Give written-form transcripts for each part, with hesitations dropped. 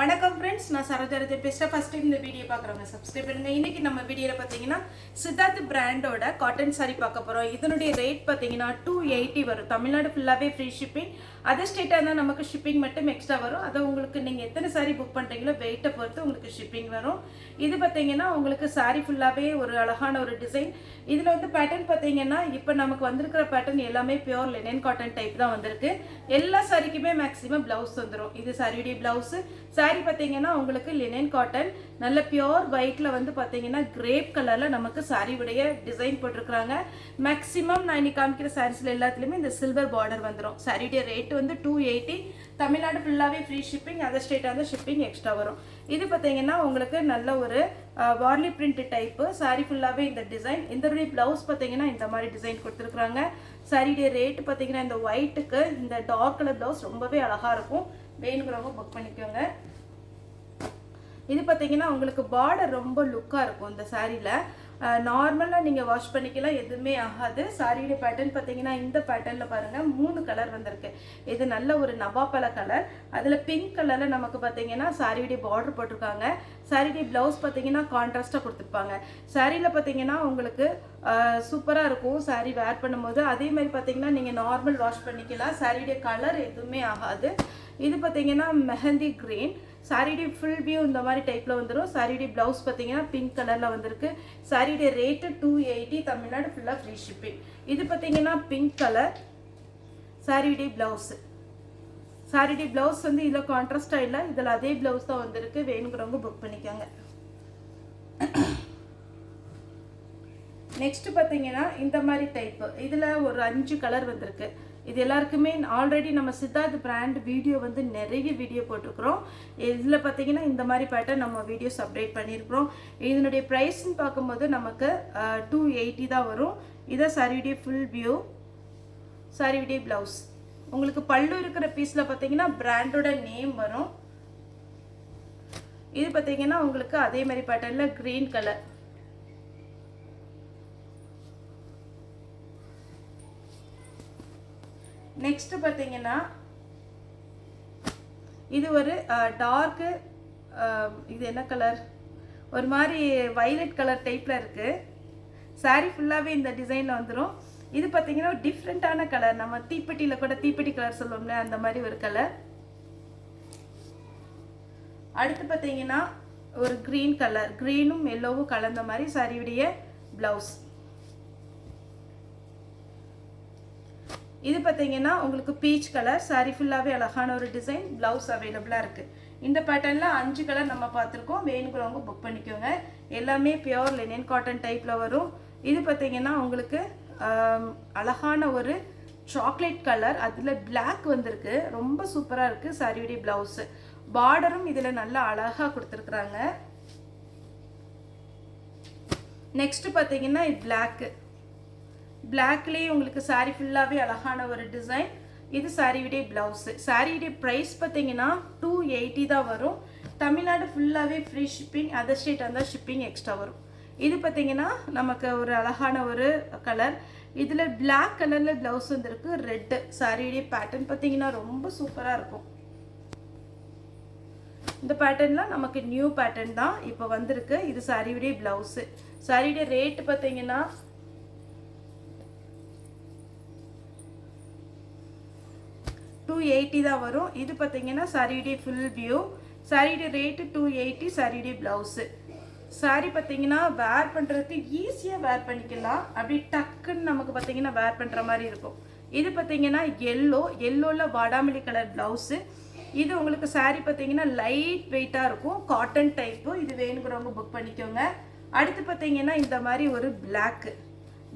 வணக்கம் ஃப்ரெண்ட்ஸ், நான் சரோஜா பேசுகிறேன். ஃபர்ஸ்ட் டைம் இந்த வீடியோ பார்க்குறவங்க சப்ஸ்கிரைப் பண்ணுங்க. இன்னைக்கு நம்ம வீடியோவில் பார்த்தீங்கன்னா சித்தார்த் பிராண்டோட காட்டன் சாரி பார்க்க போகிறோம். இதனுடைய ரேட் பார்த்தீங்கன்னா 280 வரும். தமிழ்நாடு ஃபுல்லாகவே ஃப்ரீ ஷிப்பிங். அதர் ஸ்டேட்டாக இருந்தால் நமக்கு ஷிப்பிங் மட்டும் எக்ஸ்ட்ரா வரும். அதை உங்களுக்கு நீங்கள் எத்தனை சாரி புக் பண்ணுறீங்களோ வெயிட்டை பொறுத்து உங்களுக்கு ஷிப்பிங் வரும். இது பார்த்தீங்கன்னா உங்களுக்கு சாரி ஃபுல்லாகவே ஒரு அழகான ஒரு டிசைன். இதில் வந்து பேட்டர்ன் பார்த்தீங்கன்னா இப்போ நமக்கு வந்திருக்கிற பேட்டர்ன் எல்லாமே பியோர் லினன் காட்டன் டைப் தான் வந்திருக்கு. எல்லா சாரிக்குமே மேக்ஸிமம் ப்ளவுஸ் வந்துடும். இது சாரியுடைய ப்ளவுஸு. சாரி பார்த்தீங்கன்னா உங்களுக்கு லினன் காட்டன் நல்ல பியோர் ஒயிட்ல வந்து பார்த்தீங்கன்னா கிரேப் கலர்ல நமக்கு சாரியுடைய டிசைன் போட்டிருக்காங்க. மேக்ஸிமம் நான் இன்னைக்கு காமிக்கிற சாரீஸ்ல எல்லாத்துலயுமே இந்த சில்வர் பார்டர் வந்துடும். சாரியுடைய ரேட் வந்து 280. தமிழ்நாடு ஃபுல்லாகவே ஃப்ரீ ஷிப்பிங். அதர் ஸ்டேட்டாக வந்து ஷிப்பிங் எக்ஸ்ட்ரா வரும். இது பார்த்தீங்கன்னா உங்களுக்கு நல்ல ஒரு வார்லி பிரிண்ட் டைப்பு. சாரி ஃபுல்லாகவே இந்த டிசைன். இதனுடைய ப்ளவுஸ் பார்த்தீங்கன்னா இந்த மாதிரி டிசைன் கொடுத்துருக்குறாங்க. சாரியுடைய ரேட் பார்த்தீங்கன்னா இந்த ஒயிட்டுக்கு இந்த டார்க் கலர் ப்ளவுஸ் ரொம்பவே அழகாக இருக்கும். வேணுங்கிறவங்க புக் பண்ணிக்கோங்க. இது பார்த்தீங்கன்னா உங்களுக்கு பார்டர் ரொம்ப லுக்காக இருக்கும். இந்த சாரியில் நார்மலாக நீங்கள் வாஷ் பண்ணிக்கலாம், எதுவுமே ஆகாது. சாரியுடைய பேட்டர்ன் பார்த்தீங்கன்னா இந்த பேட்டர்னில் பாருங்கள் 3 கலர் வந்திருக்கு. இது நல்ல ஒரு நவாப்பழ கலர். அதில் பிங்க் கலரில் நமக்கு பார்த்தீங்கன்னா சாரியுடைய பார்டர் போட்டிருக்காங்க. சாரியுடைய ப்ளவுஸ் பார்த்தீங்கன்னா கான்ட்ராஸ்டாக கொடுத்துருப்பாங்க. சாரியில் பார்த்தீங்கன்னா உங்களுக்கு சூப்பராக இருக்கும் சாரி வேர் பண்ணும்போது. அதே மாதிரி பார்த்தீங்கன்னா நீங்கள் நார்மல் வாஷ் பண்ணிக்கலாம். சாரியுடைய கலர் எதுவுமே ஆகாது. இது பார்த்தீங்கன்னா மெஹந்தி கிரீன். சாரியுடைய ஃபுல் வியூ இந்த மாதிரி டைப்பில் வந்துடும். சாரியுடைய ப்ளவுஸ் பார்த்தீங்கன்னா பிங்க் கலரில் வந்திருக்கு. சாரியுடைய ரேட்டு 280. தமிழ்நாடு ஃபுல்லாக ஃப்ரீ ஷிப்பிங். இது பார்த்தீங்கன்னா பிங்க் கலர். சாரியுடைய ப்ளவுஸு. சாரியுடைய ப்ளவுஸ் வந்து இதில் கான்ட்ராஸ்டாக இல்லை, இதில் அதே ப்ளவுஸ் தான் வந்திருக்கு. வேணுங்கிறவங்க புக் பண்ணிக்கோங்க. நெக்ஸ்ட் பார்த்தீங்கன்னா இந்த மாதிரி டைப்பு. இதில் ஒரு 5 கலர் வந்திருக்கு. இது எல்லாருக்குமே ஆல்ரெடி நம்ம சித்தார்த் பிராண்ட் வீடியோ வந்து நிறைய வீடியோ போட்டிருக்கிறோம். இதில் பார்த்தீங்கன்னா இந்த மாதிரி பேட்டர்ன் நம்ம வீடியோஸ் அப்டேட் பண்ணியிருக்கிறோம். இதனுடைய ப்ரைஸ்ன்னு பார்க்கும்போது நமக்கு 280 தான் வரும். இதான் சாரியுடைய ஃபுல் வியூ. சாரியுடைய ப்ளவுஸ். உங்களுக்கு பல்லு இருக்கிற பீஸில் பார்த்தீங்கன்னா பிராண்டோட நேம் வரும். இது பார்த்தீங்கன்னா உங்களுக்கு அதே மாதிரி பேட்டர்னில் க்ரீன் கலர். நெக்ஸ்ட் பார்த்தீங்கன்னா இது ஒரு டார்க்கு, இது என்ன கலர், ஒரு மாதிரி வைலட் கலர் டைப்பில் இருக்குது. சாரி ஃபுல்லாகவே இந்த டிசைனில் வந்துடும். இது பார்த்தீங்கன்னா டிஃப்ரெண்ட்டான கலர். நம்ம தீப்பெட்டியில் கூட தீப்பெட்டி கலர் சொல்லுவோம்ல, அந்த மாதிரி ஒரு கலர். அடுத்து பார்த்தீங்கன்னா ஒரு க்ரீன் கலர். க்ரீனும் எல்லோவும் கலந்த மாதிரி சாரியுடைய ப்ளவுஸ். இது பார்த்தீங்கன்னா உங்களுக்கு பீச் கலர். சாரி ஃபுல்லாகவே அழகான ஒரு டிசைன். ப்ளவுஸ் அவைலபிளாக இருக்குது. இந்த பேட்டர்னில் 5 கலர் நம்ம பார்த்துருக்கோம். வேணுங்கிறவங்க புக் பண்ணிக்கோங்க. எல்லாமே பியோர் லினன் காட்டன் டைப்பில் வரும். இது பார்த்தீங்கன்னா உங்களுக்கு அழகான ஒரு சாக்லேட் கலர். அதில் பிளாக் வந்திருக்கு. ரொம்ப சூப்பராக இருக்குது சாரியுடைய ப்ளவுஸு. பார்டரும் இதில் நல்லா அழகாக கொடுத்துருக்குறாங்க. நெக்ஸ்ட் பார்த்தீங்கன்னா இது பிளாக்கு. பிளாக்லேயே உங்களுக்கு சாரி ஃபுல்லாகவே அழகான ஒரு டிசைன். இது சாரியுடைய ப்ளவுஸு. சாரியுடைய ப்ரைஸ் பார்த்தீங்கன்னா 280 தான் வரும். தமிழ்நாடு ஃபுல்லாகவே ஃப்ரீ ஷிப்பிங். அதர் ஸ்டேட் இருந்தால் ஷிப்பிங் எக்ஸ்ட்ரா வரும். இது பார்த்தீங்கன்னா நமக்கு ஒரு அழகான ஒரு கலர். இதில் பிளாக் கலரில் ப்ளவுஸ் வந்துருக்கு. ரெட்டு. சாரியுடைய பேட்டர்ன் பார்த்தீங்கன்னா ரொம்ப சூப்பராக இருக்கும். இந்த பேட்டர்ன்லாம் நமக்கு நியூ பேட்டர்ன் தான் இப்போ வந்திருக்கு. இது சாரியுடைய ப்ளவுஸு. சாரியுடைய ரேட்டு பார்த்தீங்கன்னா 280 தான் வரும். இது பார்த்தீங்கன்னா சாரியுடைய ஃபுல் வியூ. சாரியுடைய ரேட்டு 280. சாரியுடைய ப்ளவுஸு. சாரி பார்த்தீங்கன்னா வேர் பண்ணுறதுக்கு ஈஸியாக வேர் பண்ணிக்கலாம். அப்படி டக்குன்னு நமக்கு பார்த்தீங்கன்னா வேர் பண்ணுற மாதிரி இருக்கும். இது பார்த்தீங்கன்னா எல்லோவில் வாடாமல்லி கலர் ப்ளவுஸு. இது உங்களுக்கு சாரி பார்த்தீங்கன்னா லைட் வெயிட்டாக இருக்கும். Cotton type. இது வேணுங்கிறவங்க புக் பண்ணிக்கோங்க. அடுத்து பார்த்தீங்கன்னா இந்த மாதிரி ஒரு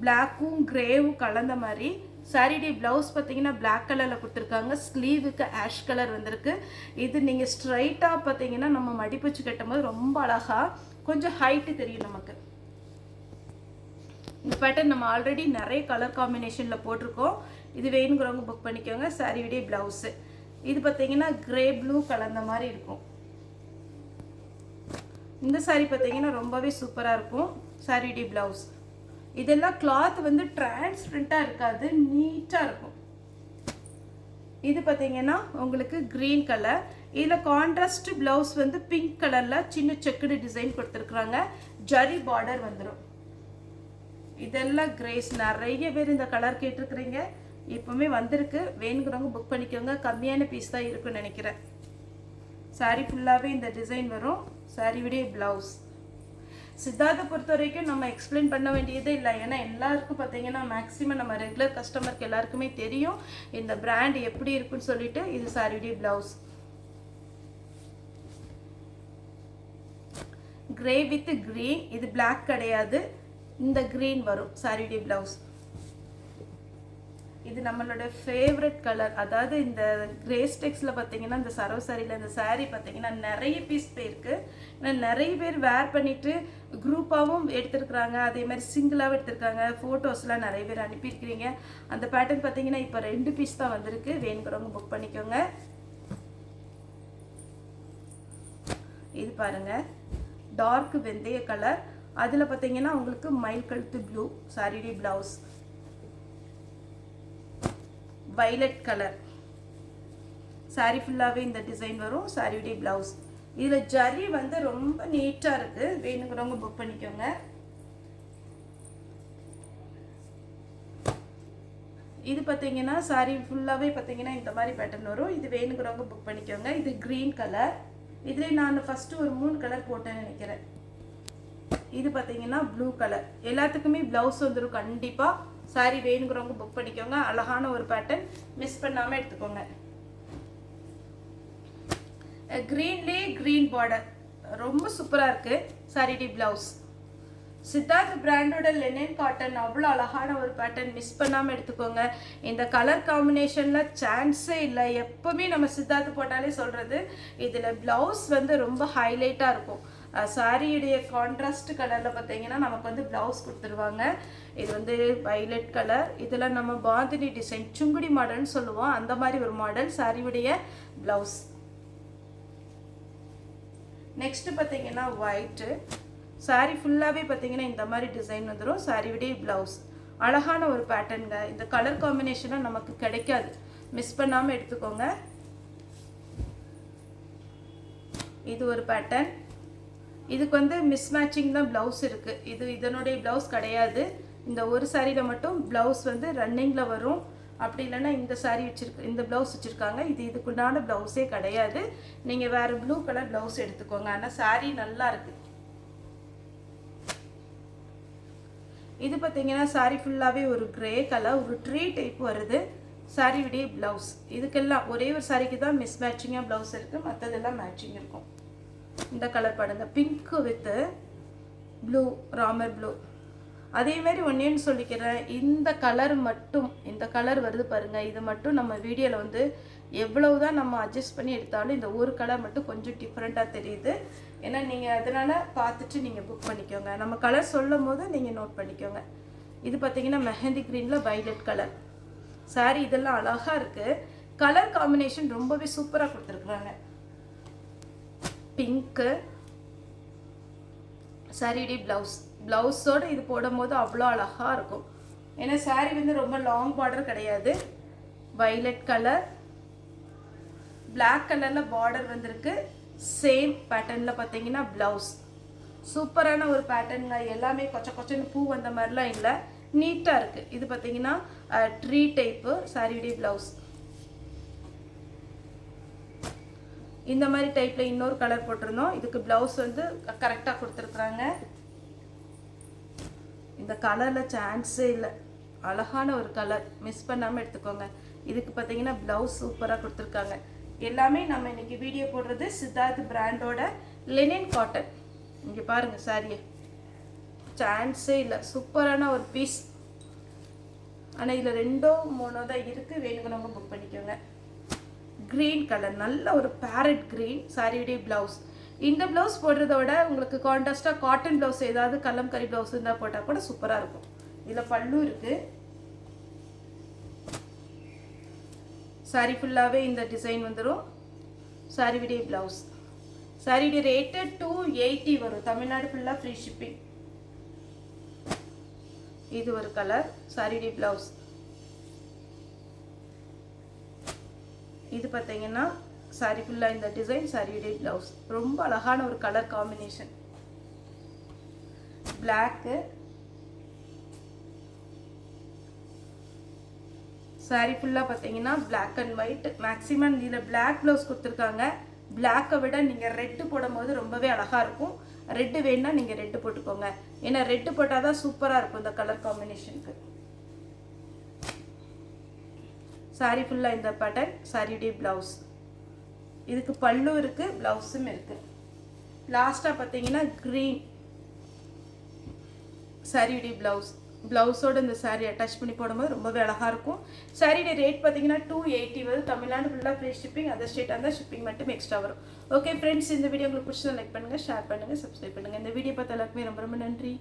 பிளாக்கும் கிரேவும் கலந்த மாதிரி. சாரியுடைய ப்ளவுஸ் பார்த்தீங்கன்னா பிளாக் கலரில் கொடுத்துருக்காங்க. ஸ்லீவுக்கு ஆஷ் கலர் வந்திருக்கு. இது நீங்கள் ஸ்ட்ரைட்டாக பார்த்தீங்கன்னா நம்ம மடிப்பூச்சி கட்டும்போது ரொம்ப அழகாக கொஞ்சம் ஹைட்டு தெரியும் நமக்கு. இந்த பேட்டர்ன் நம்ம ஆல்ரெடி நிறைய கலர் காம்பினேஷனில் போட்டிருக்கோம். இது வேணுங்கிறவங்க புக் பண்ணிக்கோங்க. சாரியுடைய ப்ளவுஸு. இது பார்த்தீங்கன்னா கிரே ப்ளூ கலந்த மாதிரி இருக்கும். இந்த சாரி பார்த்தீங்கன்னா ரொம்பவே சூப்பராக இருக்கும். சாரியுடைய ப்ளவுஸ். இதெல்லாம் கிளாத் வந்து டிரான்ஸ்பரண்டாக இருக்காது, நீட்டாக இருக்கும். இது பார்த்தீங்கன்னா உங்களுக்கு கிரீன் கலர். இதில் கான்ட்ராஸ்ட் ப்ளவுஸ் வந்து பிங்க் கலரில் சின்ன செக்குடு டிசைன் கொடுத்துருக்குறாங்க. ஜரி பார்டர் வந்துடும். இதெல்லாம் கிரேஸ். நிறைய பேர் இந்த கலர் கேட்டிருக்கிறீங்க. இப்போவுமே வந்திருக்கு. வேணுங்கிறவங்க புக் பண்ணிக்கோங்க. கம்மியான பீஸ் தான் இருக்குன்னு நினைக்கிறேன். சாரீ ஃபுல்லாகவே இந்த டிசைன் வரும். சாரியுடைய ப்ளவுஸ். சித்தார்த்தை பொறுத்த வரைக்கும் நம்ம எக்ஸ்பிளைன் பண்ண வேண்டியதே இல்லை. ஏன்னா எல்லாருக்கும் பார்த்தீங்கன்னா மேக்ஸிமம் நம்ம ரெகுலர் கஸ்டமருக்கு எல்லாருக்குமே தெரியும் இந்த பிராண்ட் எப்படி இருக்குன்னு சொல்லிட்டு. இது சாரியுடைய ப்ளவுஸ். Grey with green. இது பிளாக் கிடையாது, இந்த கிரீன் வரும் சாரியுடைய ப்ளவுஸ். இது நம்மளோட ஃபேவரட் கலர். அதாவது இந்த கிரேஸ்டெக்ஸில் பார்த்தீங்கன்னா இந்த சரவ சாரியில் இந்த சாரீ பார்த்தீங்கன்னா நிறைய பீஸ் போயிருக்கு. நிறைய பேர் வேர் பண்ணிவிட்டு குரூப்பாகவும் எடுத்துருக்குறாங்க, அதே மாதிரி சிங்கிளாகவும் எடுத்திருக்காங்க. ஃபோட்டோஸ்லாம் நிறைய பேர் அனுப்பியிருக்கிறீங்க. அந்த பேட்டர்ன் பார்த்தீங்கன்னா இப்போ 2 பீஸ் தான் வந்திருக்கு. வேணுங்கிறவங்க புக் பண்ணிக்கோங்க. இது பாருங்கள், டார்க் வெந்தய கலர். அதில் பார்த்தீங்கன்னா உங்களுக்கு மயில் கழுத்து ப்ளூ சாரியுடைய ப்ளவுஸ். Violet colour. சாரி ஃபுல்லாகவே இந்த டிசைன் வரும். சாரியுடைய ப்ளவுஸ். இதில் ஜரி வந்து ரொம்ப நீட்டாக இருக்குது. வேணுங்கிறவங்க புக் பண்ணிக்கோங்க. இது பார்த்தீங்கன்னா சாரி ஃபுல்லாகவே பார்த்தீங்கன்னா இந்த மாதிரி பேட்டர்ன் வரும். இது வேணுங்கிறவங்க புக் பண்ணிக்கோங்க. இது க்ரீன் கலர். இதில் நான் ஃபஸ்ட்டு ஒரு 3 கலர் போட்டேன்னு நினைக்கிறேன். இது பார்த்தீங்கன்னா ப்ளூ கலர். எல்லாத்துக்குமே ப்ளவுஸ் வந்துடும் கண்டிப்பாக. சாரி வேணுங்கிறவங்க புக் பண்ணிக்கோங்க. அழகான ஒரு பேட்டர்ன், மிஸ் பண்ணாமல் எடுத்துக்கோங்க. க்ரீன்லேயே க்ரீன் பார்டர் ரொம்ப சூப்பராக இருக்குது. சாரியுடைய ப்ளவுஸ். சித்தார்த் பிராண்டோட லெனின் காட்டன் அவ்வளோ அழகான ஒரு பேட்டர்ன், மிஸ் பண்ணாமல் எடுத்துக்கோங்க. இந்த கலர் காம்பினேஷனில் சான்ஸே இல்லை. எப்போவுமே நம்ம சித்தார்த் போட்டாலே சொல்கிறது இதில் ப்ளவுஸ் வந்து ரொம்ப ஹைலைட்டாக இருக்கும். சாரியுடைய கான்ட்ராஸ்ட் கலரில் பார்த்தீங்கன்னா நமக்கு வந்து ப்ளவுஸ் கொடுத்துருவாங்க. இது வந்து வைலட் கலர். இதில் நம்ம பாந்தினி டிசைன் சுங்குடி மாடல்னு சொல்லுவோம், அந்த மாதிரி ஒரு மாடல் சாரியுடைய ப்ளவுஸ். நெக்ஸ்ட் பார்த்தீங்கன்னா ஒயிட்டு. சாரி ஃபுல்லாகவே பார்த்தீங்கன்னா இந்த மாதிரி டிசைன் வந்துடும். சாரியுடைய ப்ளவுஸ். அழகான ஒரு பேட்டர்னுங்க. இந்த கலர் காம்பினேஷனாக நமக்கு கிடைக்காது, மிஸ் பண்ணாமல் எடுத்துக்கோங்க. இது ஒரு பேட்டர்ன். இதுக்கு வந்து மிஸ் மேட்சிங் தான் ப்ளவுஸ் இருக்குது. இது இதனுடைய ப்ளவுஸ் கிடையாது. இந்த ஒரு சாரியில் மட்டும் ப்ளவுஸ் வந்து ரன்னிங்கில் வரும். அப்படி இல்லைன்னா இந்த சாரி இந்த ப்ளவுஸ் வச்சுருக்காங்க. இதுக்குண்டான ப்ளவுஸே கிடையாது. நீங்கள் வேறு ப்ளூ கலர் ப்ளவுஸ் எடுத்துக்கோங்க. ஆனால் சாரி நல்லா இருக்குது. இது பார்த்தீங்கன்னா சாரி ஃபுல்லாகவே ஒரு க்ரே கலர், ஒரு ட்ரீ டைப் வருது. சாரியுடைய ப்ளவுஸ். இதுக்கெல்லாம் ஒரே ஒரு சாரிக்கு தான் மிஸ் மேட்சிங்காக ப்ளவுஸ் இருக்குது, மற்றதெல்லாம் மேட்சிங் இருக்கும். இந்த கலர் பாருங்கள், pink with blue, Ramar blue. அதே மாதிரி ஒன்றேன்னு சொல்லிக்கிறேன், இந்த கலர் மட்டும், இந்த கலர் வருது பாருங்கள், இது மட்டும் நம்ம வீடியோவில் வந்து எவ்வளவு தான் நம்ம அட்ஜஸ்ட் பண்ணி எடுத்தாலும் இந்த ஒரு கலர் மட்டும் கொஞ்சம் டிஃப்ரெண்ட்டாக தெரியுது. ஏன்னா நீங்கள் அதனால் பார்த்துட்டு நீங்கள் புக் பண்ணிக்கோங்க. நம்ம கலர் சொல்லும் போது நீங்கள் நோட் பண்ணிக்கோங்க. இது பார்த்தீங்கன்னா மெஹந்தி க்ரீனில் வைலட் கலர் சாரி. இதெல்லாம் அழகாக இருக்குது. கலர் காம்பினேஷன் ரொம்பவே சூப்பராக கொடுத்துருக்குறாங்க. பிங்க்கு சாரியுடைய ப்ளவுஸ். ப்ளவுஸோடு இது போடும்போது அவ்வளோ அழகாக இருக்கும். ஏன்னா சாரி வந்து ரொம்ப லாங் பார்டர் கிடையாது. வைலட் கலர், பிளாக் கலரில் பார்டர் வந்திருக்கு. சேம் பேட்டர்னில் பார்த்தீங்கன்னா ப்ளவுஸ். சூப்பரான ஒரு பேட்டர்னுங்க. எல்லாமே கொச்ச கொச்சன்னு பூ வந்த மாதிரிலாம் இல்லை, நீட்டாக இருக்குது. இது பார்த்தீங்கன்னா ட்ரீ டைப்பு சாரியுடைய ப்ளவுஸ். இந்த மாதிரி டைப்பில் இன்னொரு கலர் போட்டிருந்தோம். இதுக்கு ப்ளவுஸ் வந்து கரெக்டாக கொடுத்துருக்குறாங்க. இந்த கலரில் சான்ஸே இல்லை, அழகான ஒரு கலர், மிஸ் பண்ணாமல் எடுத்துக்கோங்க. இதுக்கு பார்த்தீங்கன்னா ப்ளவுஸ் சூப்பராக கொடுத்துருக்காங்க. எல்லாமே நம்ம இன்றைக்கி வீடியோ போடுறது சித்தார்த் பிராண்டோட லெனின் காட்டன். இங்கே பாருங்கள் சாரியை, சான்ஸே இல்லை, சூப்பரான ஒரு பீஸ். ஆனால் இதில் 2 3 தான் இருக்குது. வேணுங்கிறவங்க புக் பண்ணிக்கோங்க. க்ரீன் கலர், நல்ல ஒரு பேரட் க்ரீன் சாரியுடைய ப்ளவுஸ். இந்த ப்ளவுஸ் போடுறத விட உங்களுக்கு கான்ட்ராஸ்டாக காட்டன் ப்ளவுஸ் ஏதாவது கலம்கரி ப்ளவுஸ் இருந்தால் போட்டால் கூட சூப்பராக இருக்கும். இதில் பல்லு இருக்குது. சாரி ஃபுல்லாகவே இந்த டிசைன் வந்துடும். சாரியுடைய ப்ளவுஸ். சாரியுடைய ரேட்டு 280 வரும். தமிழ்நாடு ஃபுல்லாக ஃப்ரீ ஷிப்பிங். இது ஒரு கலர் சாரியுடைய ப்ளவுஸ். இது பார்த்தீங்கன்னா சாரி ஃபுல்லாக இந்த டிசைன், சாரியுடைய ப்ளவுஸ். ரொம்ப அழகான ஒரு கலர் காம்பினேஷன். பிளாக்கு சாரி ஃபுல்லாக பார்த்தீங்கன்னா பிளாக் அண்ட் ஒயிட். மேக்ஸிமம் இதில் பிளாக் ப்ளவுஸ் கொடுத்துருக்காங்க. பிளாக்கை விட நீங்கள் ரெட்டு போடும்போது ரொம்பவே அழகாக இருக்கும். ரெட்டு வேணுன்னா நீங்கள் ரெட்டு போட்டுக்கோங்க. ஏன்னா ரெட்டு போட்டால் தான் சூப்பராக இருக்கும் இந்த கலர் காம்பினேஷனுக்கு. சாரி ஃபுல்லாக இந்த பேட்டர்ன், சாரியுடைய ப்ளவுஸ். இதுக்கு பல்லு இருக்குது, ப்ளவுஸும் இருக்குது. லாஸ்ட்டாக பார்த்தீங்கன்னா க்ரீன் சாரியுடைய ப்ளவுஸ். ப்ளவுஸோடு இந்த சாரீ அட்டாச் பண்ணி போடும்போது ரொம்பவே அழகாக இருக்கும். சாரியுடைய ரேட் பார்த்தீங்கன்னா 280 வரும். தமிழ்நாடு ஃபுல்லாக ஃப்ரீ ஷிப்பிங். அதர் ஸ்டேட்டாக இருந்தால் ஷிப்பிங் மட்டும் எக்ஸ்ட்ரா வரும். ஓகே ஃப்ரெண்ட்ஸ், இந்த வீடியோ உங்களுக்கு பிடிச்சதை லைக் பண்ணுங்கள், ஷேர் பண்ணுங்கள், சப்ஸ்கிரைப் பண்ணுங்கள். இந்த வீடியோ பார்த்த எல்லாருக்குமே ரொம்ப ரொம்ப நன்றி.